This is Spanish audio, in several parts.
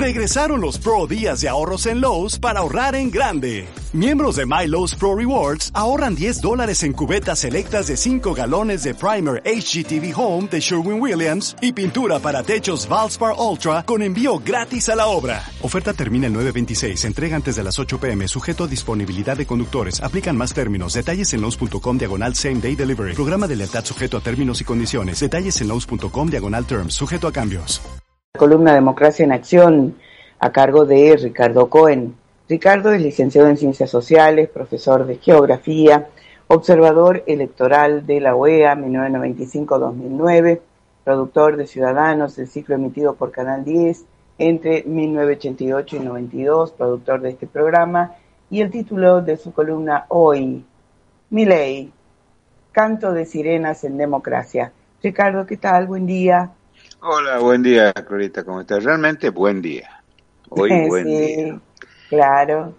Regresaron los Pro Días de ahorros en Lowe's para ahorrar en grande. Miembros de My Lowe's Pro Rewards ahorran $10 en cubetas selectas de 5 galones de primer HGTV Home de Sherwin-Williams y pintura para techos Valspar Ultra con envío gratis a la obra. Oferta termina el 9/26. Entrega antes de las 8 p.m. Sujeto a disponibilidad de conductores. Aplican más términos. Detalles en Lowe's.com/Same Day Delivery. Programa de lealtad sujeto a términos y condiciones. Detalles en Lowe's.com/Terms. Sujeto a cambios. Columna Democracia en Acción, a cargo de Ricardo Cohen. Ricardo es licenciado en Ciencias Sociales, profesor de Geografía, observador electoral de la OEA 1995-2009, productor de Ciudadanos, el ciclo emitido por Canal 10 entre 1988 y 92, productor de este programa, y el título de su columna hoy, Milei, canto de sirenas en democracia. Ricardo, ¿qué tal? Buen día. Hola, buen día, Clarita, ¿cómo estás? Realmente buen día. Hoy buen sí, día. Claro.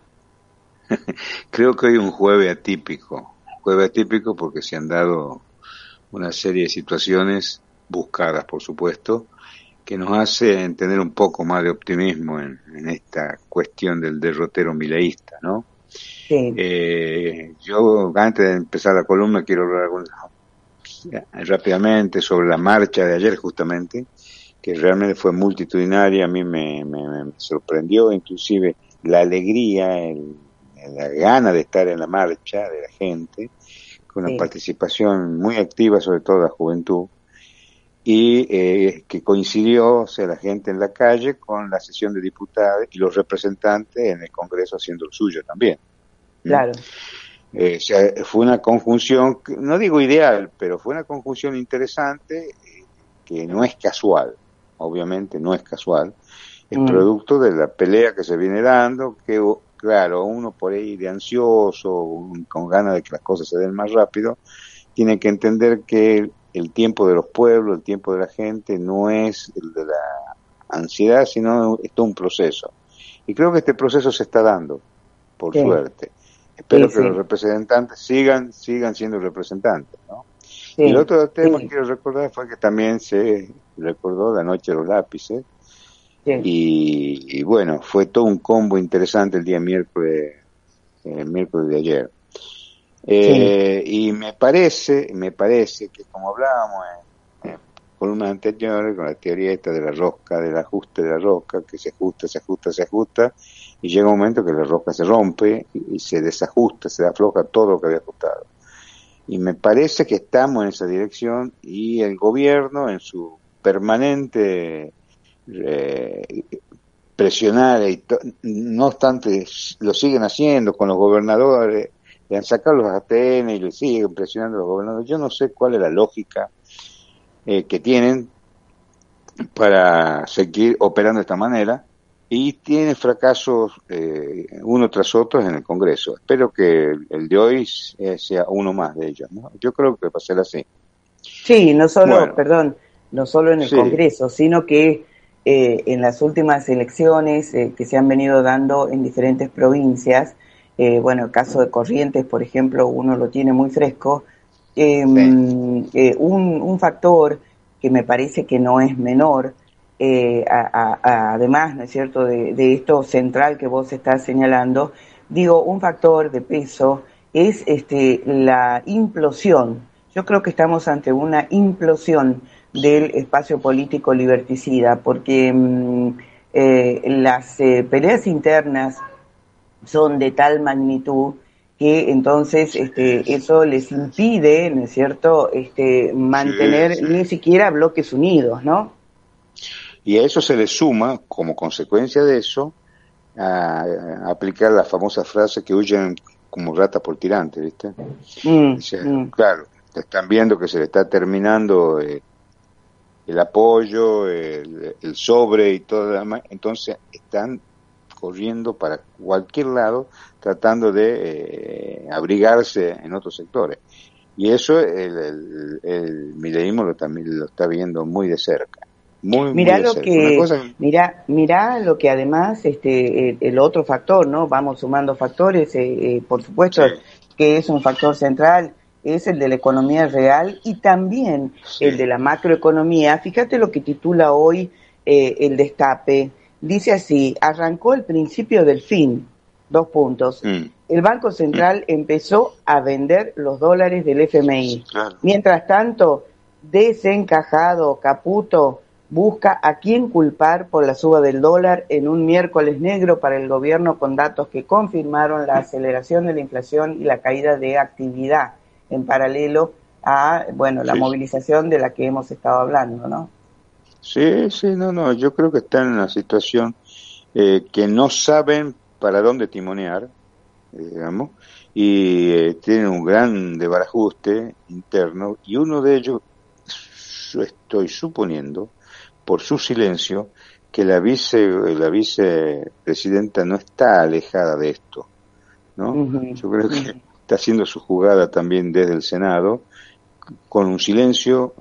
Creo que hoy es un jueves atípico. Jueves atípico porque se han dado una serie de situaciones buscadas, por supuesto, que nos hace tener un poco más de optimismo en esta cuestión del derrotero mileísta, ¿no? Sí. Yo, antes de empezar la columna, quiero hablar rápidamente sobre la marcha de ayer, justamente, que realmente fue multitudinaria. A mí me sorprendió inclusive la alegría, la gana de estar en la marcha de la gente, con una participación muy activa, sobre todo de la juventud, y que coincidió, o sea, la gente en la calle con la sesión de diputados y los representantes en el Congreso haciendo lo suyo también. Claro. O sea, fue una conjunción, no digo ideal, pero fue una conjunción interesante, que no es casual, obviamente no es casual, es producto de la pelea que se viene dando, que claro, uno por ahí de ansioso, con ganas de que las cosas se den más rápido, tiene que entender que el tiempo de los pueblos, el tiempo de la gente, no es el de la ansiedad, sino es todo un proceso. Y creo que este proceso se está dando, por suerte. Espero que los representantes sigan siendo representantes, ¿no? Y el otro tema que quiero recordar fue que también se recordó la noche de los lápices, y bueno, fue todo un combo interesante el día miércoles de ayer. Y me parece que, como hablábamos en columnas anteriores, con la teoría esta de la rosca, del ajuste de la rosca, que se ajusta, y llega un momento que la rosca se rompe y se desajusta, se afloja todo lo que había ajustado. Y me parece que estamos en esa dirección, y el gobierno, en su permanente presionar, no obstante lo siguen haciendo con los gobernadores, le han sacado los ATN y le siguen presionando a los gobernadores. Yo no sé cuál es la lógica que tienen para seguir operando de esta manera, y tiene fracasos uno tras otro en el Congreso. Espero que el de hoy sea uno más de ellos, ¿no? Yo creo que va a ser así. Sí, no solo en el Congreso, sino que en las últimas elecciones que se han venido dando en diferentes provincias, el caso de Corrientes, por ejemplo, uno lo tiene muy fresco, un factor que me parece que no es menor, además, ¿no es cierto?, de esto central que vos estás señalando, un factor de peso es la implosión. Yo creo que estamos ante una implosión del espacio político liberticida, porque las peleas internas son de tal magnitud que entonces eso les impide, ¿no es cierto?, mantener ni siquiera bloques unidos, ¿no? Y a eso se le suma, como consecuencia de eso, a aplicar la famosa frase que huyen como rata por tirante, ¿viste? Claro, están viendo que se le está terminando el apoyo, el sobre y todo lo demás, entonces están corriendo para cualquier lado tratando de abrigarse en otros sectores. Y eso el mileísmo también lo está viendo muy de cerca. Mirá lo que además el otro factor, ¿no? Vamos sumando factores, por supuesto que es un factor central, es el de la economía real y también el de la macroeconomía. Fíjate lo que titula hoy el Destape, Dice así, arrancó el principio del fin, 2 puntos. El Banco Central empezó a vender los dólares del FMI. Claro. Mientras tanto, desencajado, Caputo busca a quién culpar por la suba del dólar en un miércoles negro para el gobierno, con datos que confirmaron la aceleración de la inflación y la caída de actividad, en paralelo a, la movilización de la que hemos estado hablando, ¿no? Sí, no, yo creo que están en una situación que no saben para dónde timonear, digamos, y tienen un gran desbarajuste interno, y uno de ellos, yo estoy suponiendo, por su silencio, que la vicepresidenta no está alejada de esto, ¿no? Yo creo que está haciendo su jugada también desde el Senado, con un silencio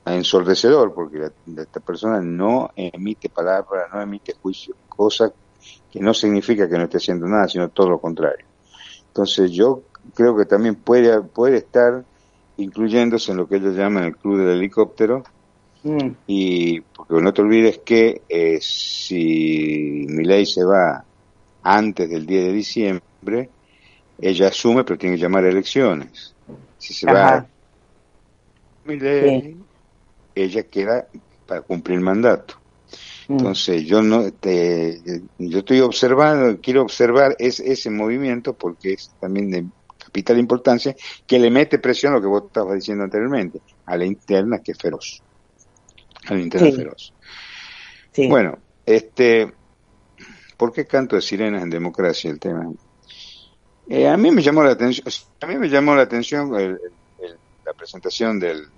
ensordecedor, porque esta persona no emite palabras, no emite juicio, cosa que no significa que no esté haciendo nada, sino todo lo contrario. Entonces yo creo que también puede estar incluyéndose en lo que ellos llaman el club del helicóptero, y porque no te olvides que si Milei se va antes del 10 de diciembre, ella asume, pero tiene que llamar a elecciones. Si se va Milei, ella queda para cumplir el mandato. Entonces yo estoy observando, quiero observar ese movimiento, porque es también de capital importancia, que le mete presión a lo que vos estabas diciendo anteriormente, a la interna, que es feroz. A la interna feroz. Sí. Bueno, ¿por qué canto de sirenas en democracia el tema? A mí me llamó la atención la presentación del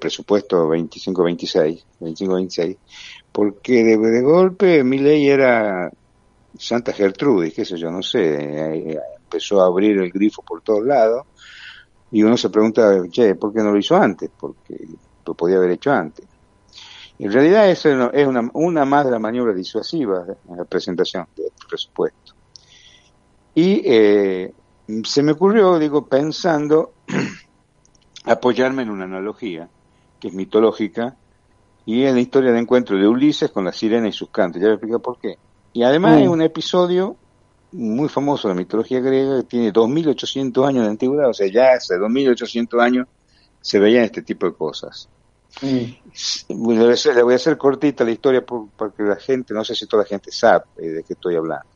presupuesto 25-26, porque de golpe Milei era Santa Gertrudis, qué sé yo, no sé, empezó a abrir el grifo por todos lados, y uno se pregunta, ¿por qué no lo hizo antes? Porque lo podía haber hecho antes. En realidad eso es una más de las maniobras disuasivas en la presentación del presupuesto. Y se me ocurrió, pensando, apoyarme en una analogía que es mitológica, y es la historia de encuentro de Ulises con la sirena y sus cantos. Ya voy a explicar por qué. Y además es un episodio muy famoso de la mitología griega, que tiene 2800 años de antigüedad, o sea, ya hace 2800 años se veían este tipo de cosas. Le voy a hacer cortita la historia porque la gente, no sé si toda la gente sabe de qué estoy hablando.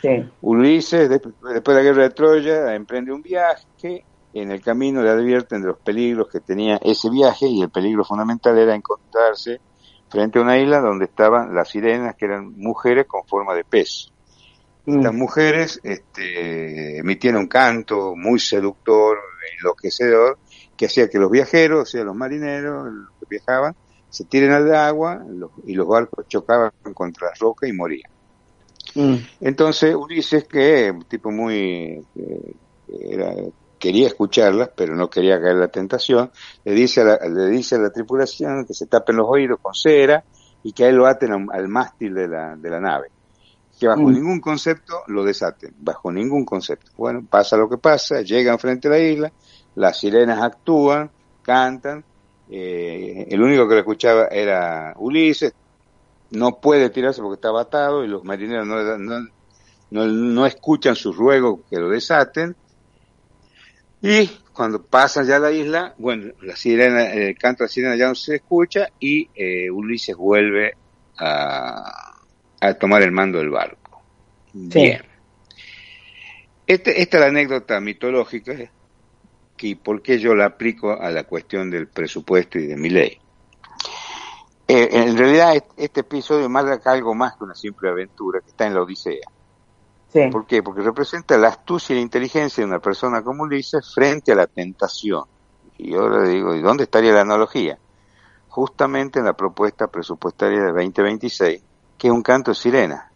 Sí. Ulises, después de la guerra de Troya, emprende un viaje. En el camino le advierten de los peligros que tenía ese viaje, y el peligro fundamental era encontrarse frente a una isla donde estaban las sirenas, que eran mujeres con forma de pez. Estas mujeres emitían un canto muy seductor, enloquecedor, que hacía que los viajeros, o sea, los marineros, los que viajaban, se tiren al agua, y los barcos chocaban contra las rocas y morían. Entonces Ulises, que un tipo muy quería escucharlas, pero no quería caer en la tentación, le dice a la tripulación que se tapen los oídos con cera y que a él lo aten al mástil de la nave, que bajo ningún concepto lo desaten, bajo ningún concepto. Bueno, pasa lo que pasa, llegan frente a la isla, las sirenas actúan, cantan, el único que lo escuchaba era Ulises, no puede tirarse porque está atado, y los marineros no escuchan sus ruegos que lo desaten. Y cuando pasan ya a la isla, el canto de la sirena ya no se escucha, y Ulises vuelve a tomar el mando del barco. Sí. Bien. Esta es la anécdota mitológica, y por qué yo la aplico a la cuestión del presupuesto y de Milei. En realidad este episodio marca algo más que una simple aventura que está en la Odisea. Sí. ¿Por qué? Porque representa la astucia y la inteligencia de una persona como Ulises frente a la tentación. Y ahora digo, ¿y dónde estaría la analogía? Justamente en la propuesta presupuestaria de 2026, que es un canto de sirena.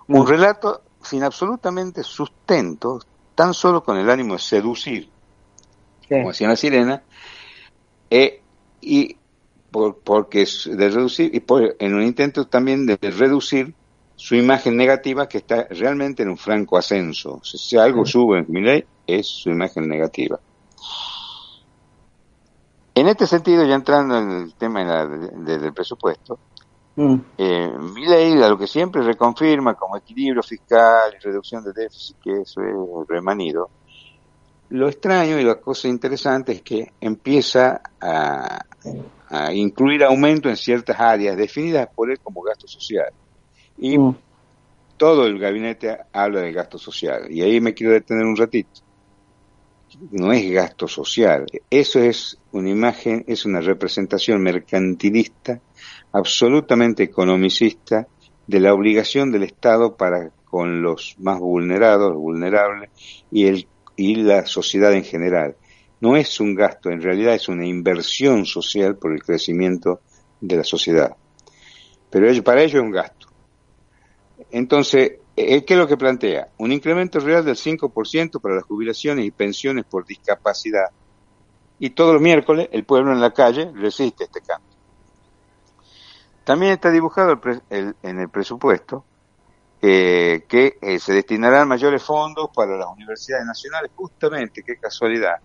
Un relato sin absolutamente sustento, tan solo con el ánimo de seducir, como hacía la sirena, porque es de reducir, y en un intento también de reducir su imagen negativa, que está realmente en un franco ascenso. Si algo sube en Milei, es su imagen negativa. En este sentido, ya entrando en el tema del presupuesto, Mm, Milei a lo que siempre reconfirma como equilibrio fiscal y reducción de déficit, que eso es remanido. Lo extraño y la cosa interesante es que empieza a incluir aumento en ciertas áreas definidas por él como gasto social. Y mm, todo el gabinete habla de gasto social. Y ahí me quiero detener un ratito. No es gasto social. Eso es una imagen, es una representación mercantilista, absolutamente economicista, de la obligación del Estado para con los más vulnerados, los vulnerables, y la sociedad en general. No es un gasto, en realidad es una inversión social por el crecimiento de la sociedad. Pero para ello es un gasto. Entonces, ¿qué es lo que plantea? Un incremento real del 5% para las jubilaciones y pensiones por discapacidad. Y todos los miércoles el pueblo en la calle resiste este cambio. También está dibujado en el presupuesto que se destinarán mayores fondos para las universidades nacionales, justamente, qué casualidad,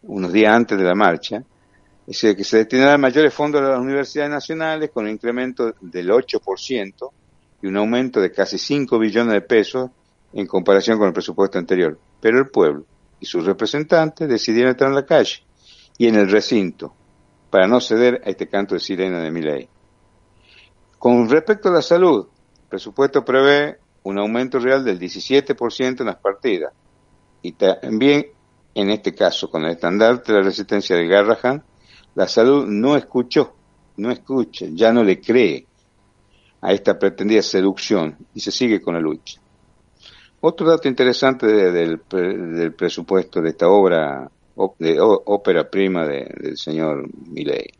unos días antes de la marcha, es decir, que se destinarán mayores fondos a las universidades nacionales con un incremento del 8% y un aumento de casi 5 billones de pesos en comparación con el presupuesto anterior. Pero el pueblo y sus representantes decidieron estar en la calle y en el recinto para no ceder a este canto de sirena de Milei. Con respecto a la salud, el presupuesto prevé un aumento real del 17% en las partidas y también, en este caso, con el estandarte de la resistencia de Garrahan, la salud no escucha, ya no le cree a esta pretendida seducción y se sigue con la lucha. Otro dato interesante del presupuesto de esta obra, ópera prima del señor Milei,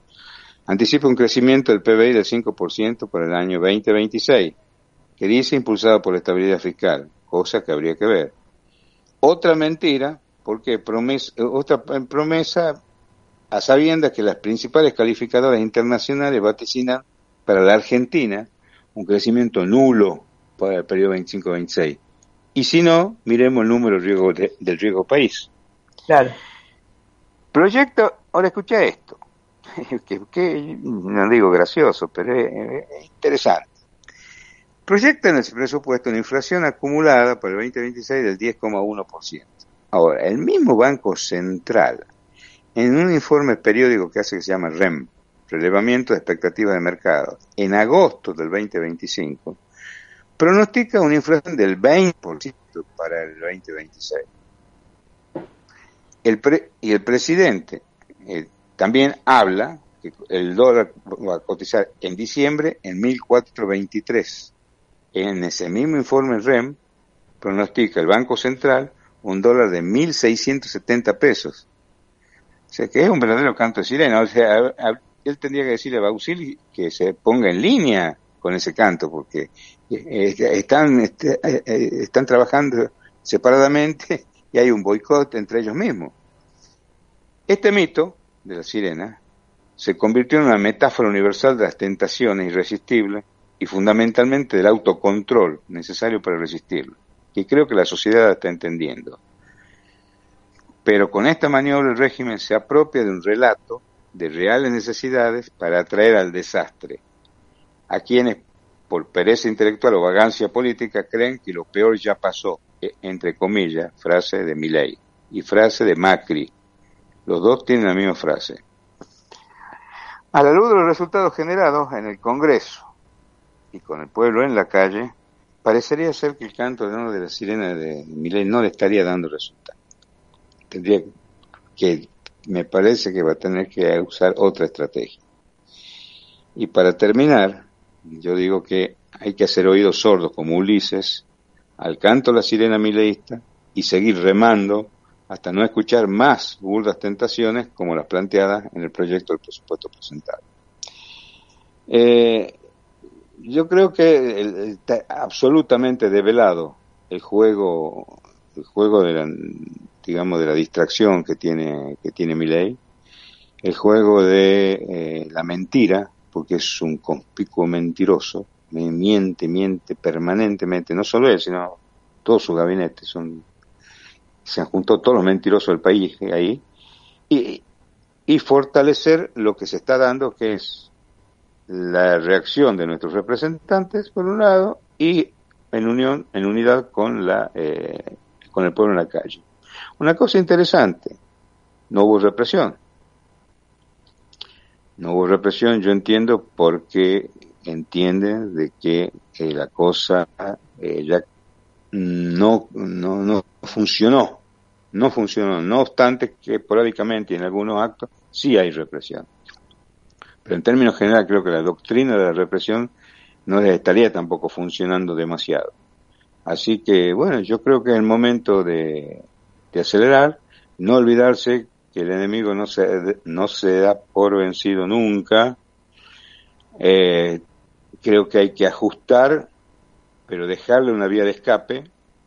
anticipa un crecimiento del PBI del 5% para el año 2026, que dice impulsado por la estabilidad fiscal, cosa que habría que ver. Otra mentira, porque otra promesa a sabiendas que las principales calificadoras internacionales vaticinan para la Argentina un crecimiento nulo para el periodo 25-26. Y si no, miremos el número del riesgo país. claro. Proyecto, ahora escucha esto, que no digo gracioso, pero es interesante. Proyecta en el presupuesto una inflación acumulada para el 2026 del 10,1%. Ahora, el mismo Banco Central, en un informe periódico que hace que se llama REM, Relevamiento de Expectativas de Mercado, en agosto del 2025, pronostica una inflación del 20% para el 2026. Y el presidente también habla que el dólar va a cotizar en diciembre en 1.423. En ese mismo informe REM pronostica el Banco Central un dólar de 1.670 pesos. O sea que es un verdadero canto de sirena. O sea, él tendría que decirle a Bausili que se ponga en línea con ese canto, porque están trabajando separadamente y hay un boicot entre ellos mismos. Este mito de la sirena se convirtió en una metáfora universal de las tentaciones irresistibles y fundamentalmente del autocontrol necesario para resistirlo, que creo que la sociedad está entendiendo. Pero con esta maniobra el régimen se apropia de un relato de reales necesidades para atraer al desastre a quienes, por pereza intelectual o vagancia política, creen que lo peor ya pasó, entre comillas, frase de Milei y frase de Macri. Los dos tienen la misma frase. A la luz de los resultados generados en el Congreso y con el pueblo en la calle, parecería ser que el canto de la sirena de Milei no le estaría dando resultado. Me parece que va a tener que usar otra estrategia. Y para terminar, yo digo que hay que hacer oídos sordos como Ulises al canto de la sirena mileísta y seguir remando hasta no escuchar más burdas tentaciones como las planteadas en el proyecto del presupuesto presentado. Yo creo que está absolutamente develado el juego de la distracción que tiene Milei, el juego de la mentira, porque es un conspicuo mentiroso, miente permanentemente, no solo él, sino todo su gabinete, se han juntado todos los mentirosos del país ahí, y fortalecer lo que se está dando, que es la reacción de nuestros representantes, por un lado, y en unidad con el pueblo en la calle. Una cosa interesante, no hubo represión. No hubo represión, yo entiendo porque entienden de que la cosa ya no funcionó. No funcionó, no obstante que esporádicamente en algunos actos sí hay represión. Pero en términos generales creo que la doctrina de la represión no estaría tampoco funcionando demasiado. Así que, bueno, yo creo que es el momento de acelerar, no olvidarse que el enemigo no se da por vencido nunca. Creo que hay que ajustar, pero dejarle una vía de escape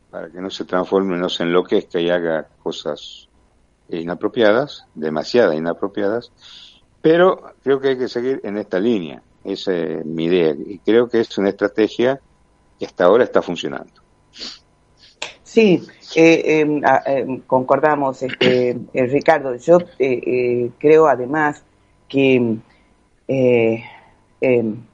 para que no se transforme, no se enloquezca y haga cosas inapropiadas, demasiado inapropiadas, pero creo que hay que seguir en esta línea, esa es mi idea, y creo que es una estrategia que hasta ahora está funcionando. Sí, concordamos, Ricardo. Yo creo además que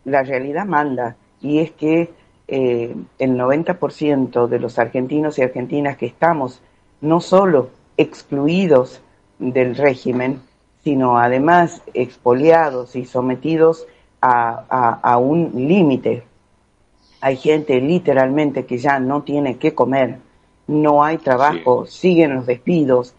la realidad manda, y es que el 90% de los argentinos y argentinas que estamos no solo excluidos del régimen, sino además expoliados y sometidos a un límite. Hay gente literalmente que ya no tiene qué comer, no hay trabajo, sí. Siguen los despidos,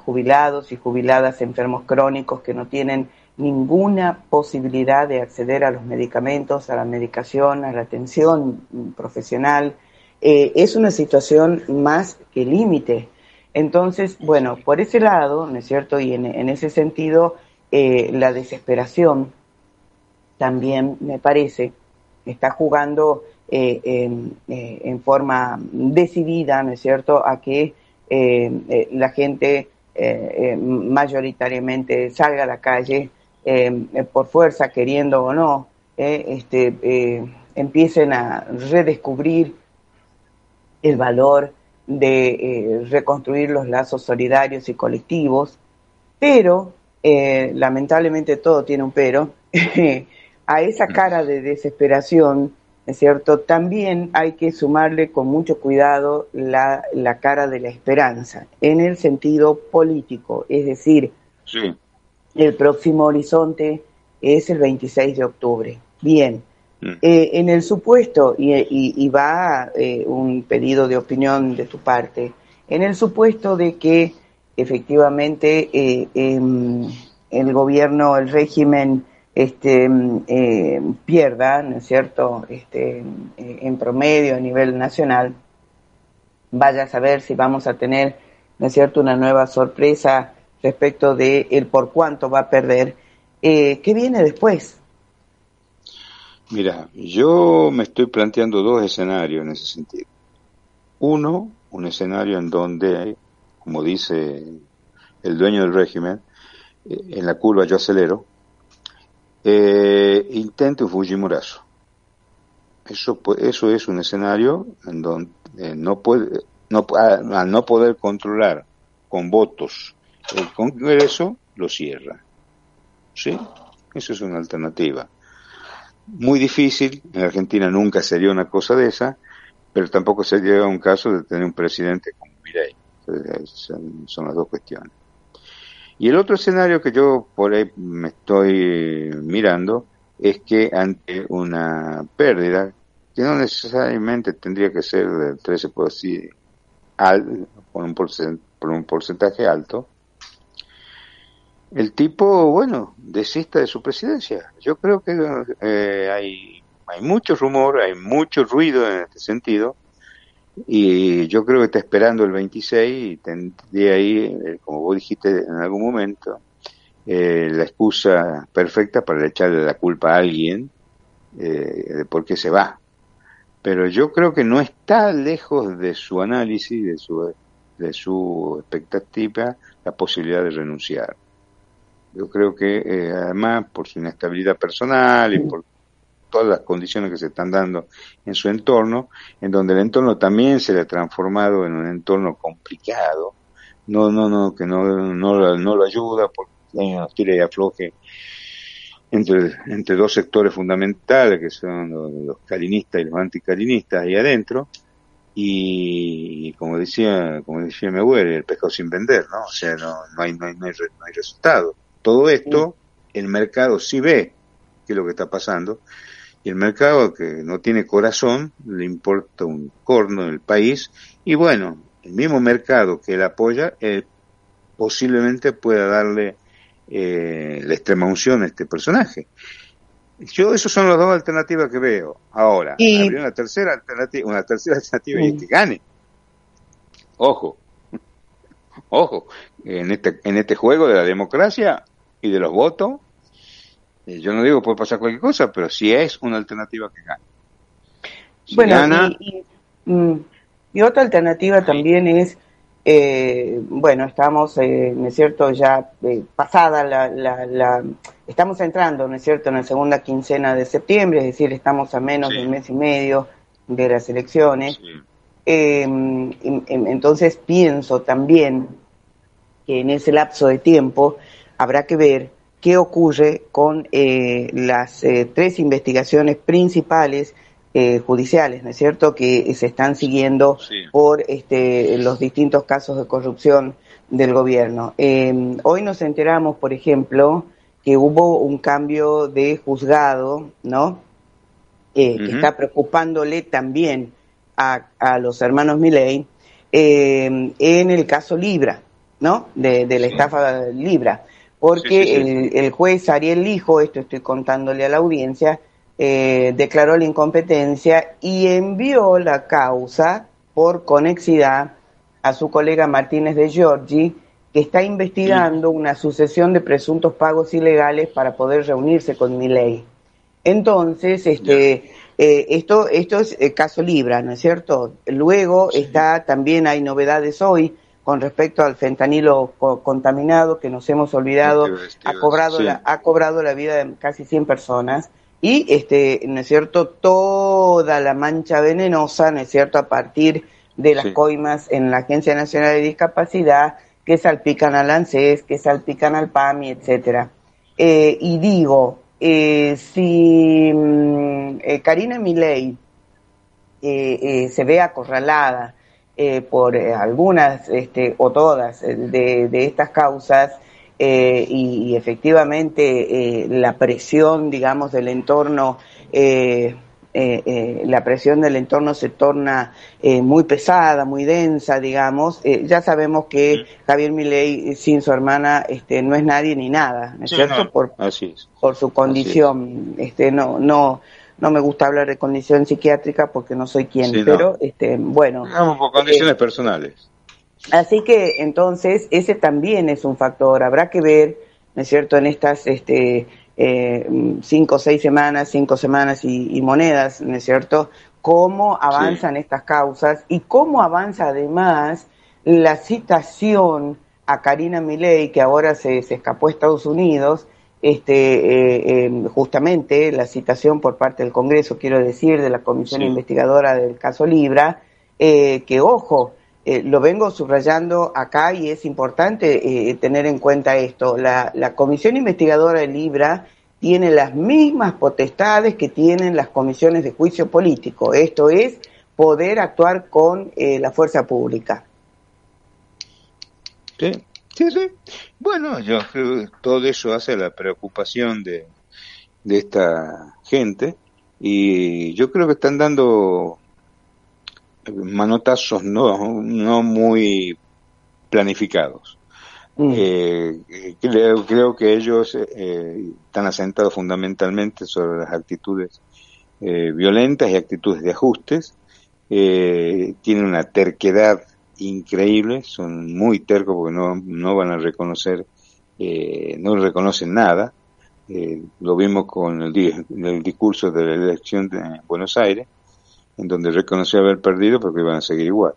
jubilados y jubiladas enfermos crónicos que no tienen ninguna posibilidad de acceder a los medicamentos, a la medicación, a la atención profesional. Es una situación más que límite. Entonces, bueno, por ese lado, ¿no es cierto? Y en ese sentido, la desesperación también, me parece, está jugando en forma decidida, ¿no es cierto?, a que la gente mayoritariamente salga a la calle por fuerza, queriendo o no, empiecen a redescubrir el valor de reconstruir los lazos solidarios y colectivos, pero lamentablemente todo tiene un pero. A esa cara de desesperación, ¿es cierto?, también hay que sumarle con mucho cuidado la cara de la esperanza, en el sentido político, es decir, sí. El próximo horizonte es el 26 de octubre. Bien, en el supuesto, y va un pedido de opinión de tu parte, en el supuesto de que efectivamente el gobierno, el régimen, pierda, ¿no es cierto?, en promedio a nivel nacional, vaya a saber si vamos a tener, ¿no es cierto?, una nueva sorpresa respecto de el por cuánto va a perder. ¿Qué viene después? Mira, yo me estoy planteando dos escenarios en ese sentido. Uno, un escenario en donde, como dice el dueño del régimen, en la curva yo acelero, intente un Fujimorazo. Eso es un escenario en donde al no poder controlar con votos el Congreso, lo cierra. ¿Sí? Eso es una alternativa. Muy difícil, en Argentina nunca sería una cosa de esa, pero tampoco sería un caso de tener un presidente como Milei. Son las dos cuestiones. Y el otro escenario que yo por ahí me estoy mirando es que ante una pérdida, que no necesariamente tendría que ser del 13%, por un porcentaje alto, el tipo, bueno, desista de su presidencia. Yo creo que hay mucho rumor, hay mucho ruido en este sentido, y yo creo que está esperando el 26 y tendría ahí, como vos dijiste en algún momento, la excusa perfecta para echarle la culpa a alguien de por qué se va. Pero yo creo que no está lejos de su análisis, de su expectativa, la posibilidad de renunciar. Yo creo que además por su inestabilidad personal y por todas las condiciones que se están dando en su entorno, en donde el entorno también se le ha transformado en un entorno complicado, que no lo ayuda porque hay una tira y afloje entre dos sectores fundamentales que son los carinistas y los anticarinistas ahí adentro, y como decía mi abuelo, el pescado sin vender, ¿no? O sea, no hay resultado. Todo esto, el mercado sí ve qué es lo que está pasando, y el mercado, que no tiene corazón, le importa un corno en el país, y bueno, el mismo mercado que él apoya, posiblemente pueda darle la extrema unción a este personaje. Esas son las dos alternativas que veo. Ahora, habría una tercera alternativa y es que gane. Ojo, en este juego de la democracia y de los votos, yo no digo que puede pasar cualquier cosa, pero sí es una alternativa que gane. Si bueno, gana, y otra alternativa también es, bueno, estamos, ¿no es cierto?, ya pasada estamos entrando, ¿no es cierto?, en la segunda quincena de septiembre, es decir, estamos a menos de un mes y medio de las elecciones. Entonces pienso también que en ese lapso de tiempo habrá que ver qué ocurre con las 3 investigaciones principales judiciales, ¿no es cierto?, que se están siguiendo por los distintos casos de corrupción del gobierno. Hoy nos enteramos, por ejemplo, que hubo un cambio de juzgado, ¿no?, que está preocupándole también a los hermanos Milei en el caso Libra, ¿no?, de la estafa Libra, porque el juez Ariel Lijo, esto estoy contándole a la audiencia, declaró la incompetencia y envió la causa por conexidad a su colega Martínez de Giorgi, que está investigando una sucesión de presuntos pagos ilegales para poder reunirse con Milei. Entonces, esto es el caso Libra, ¿no es cierto? Luego también hay novedades hoy con respecto al fentanilo contaminado, que nos hemos olvidado, ha cobrado la vida de casi 100 personas. Y, ¿no es cierto?, toda la mancha venenosa, ¿no es cierto?, a partir de las coimas en la Agencia Nacional de Discapacidad, que salpican al ANSES, que salpican al PAMI, etcétera. Y digo, si Karina Milei se ve acorralada por algunas o todas de estas causas, y efectivamente la presión, digamos, del entorno, la presión del entorno se torna muy pesada, muy densa, digamos. Ya sabemos que Javier Milei sin su hermana no es nadie ni nada, ¿no es cierto? Por su condición, no me gusta hablar de condición psiquiátrica porque no soy quien, pero bueno. Digamos, por condiciones personales. Así que entonces ese también es un factor. Habrá que ver, ¿no es cierto?, en estas 5 o 6 semanas, 5 semanas y monedas, ¿no es cierto?, cómo avanzan estas causas y cómo avanza además la citación a Karina Milei, que ahora se escapó a Estados Unidos, justamente la citación por parte del Congreso, quiero decir, de la Comisión Investigadora del caso Libra, que ojo, lo vengo subrayando acá y es importante tener en cuenta esto. La Comisión Investigadora de Libra tiene las mismas potestades que tienen las comisiones de juicio político. Esto es poder actuar con la fuerza pública. Sí. Bueno, yo creo que todo eso hace la preocupación de esta gente, y yo creo que están dando manotazos no muy planificados. Creo que ellos están asentados fundamentalmente sobre las actitudes violentas y actitudes de ajustes. Tienen una terquedad increíble, son muy tercos porque no van a reconocer, no reconocen nada. Lo vimos con el discurso de la elección de Buenos Aires, en donde reconoció haber perdido porque iban a seguir igual.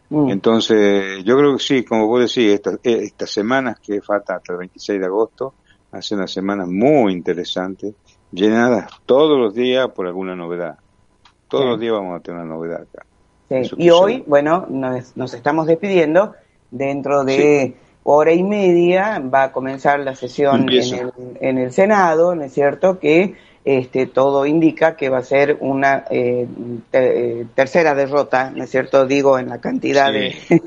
Entonces, yo creo que sí, como vos decís, estas semanas que faltan hasta el 26 de agosto, hacen unas semanas muy interesantes, llenadas todos los días por alguna novedad. Todos los días vamos a tener una novedad acá. Y hoy, bueno, nos estamos despidiendo dentro de hora y media va a comenzar la sesión en el Senado, ¿no es cierto?, que todo indica que va a ser una tercera derrota, ¿no es cierto?, digo, en la cantidad sí.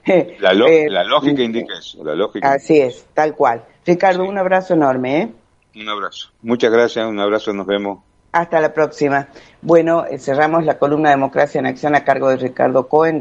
de... la lógica indica eso, la lógica. Así es, tal cual. Ricardo, sí. Un abrazo enorme, ¿eh? Un abrazo. Muchas gracias, un abrazo, nos vemos. Hasta la próxima. Bueno, cerramos la columna Democracia en Acción a cargo de Ricardo Cohen.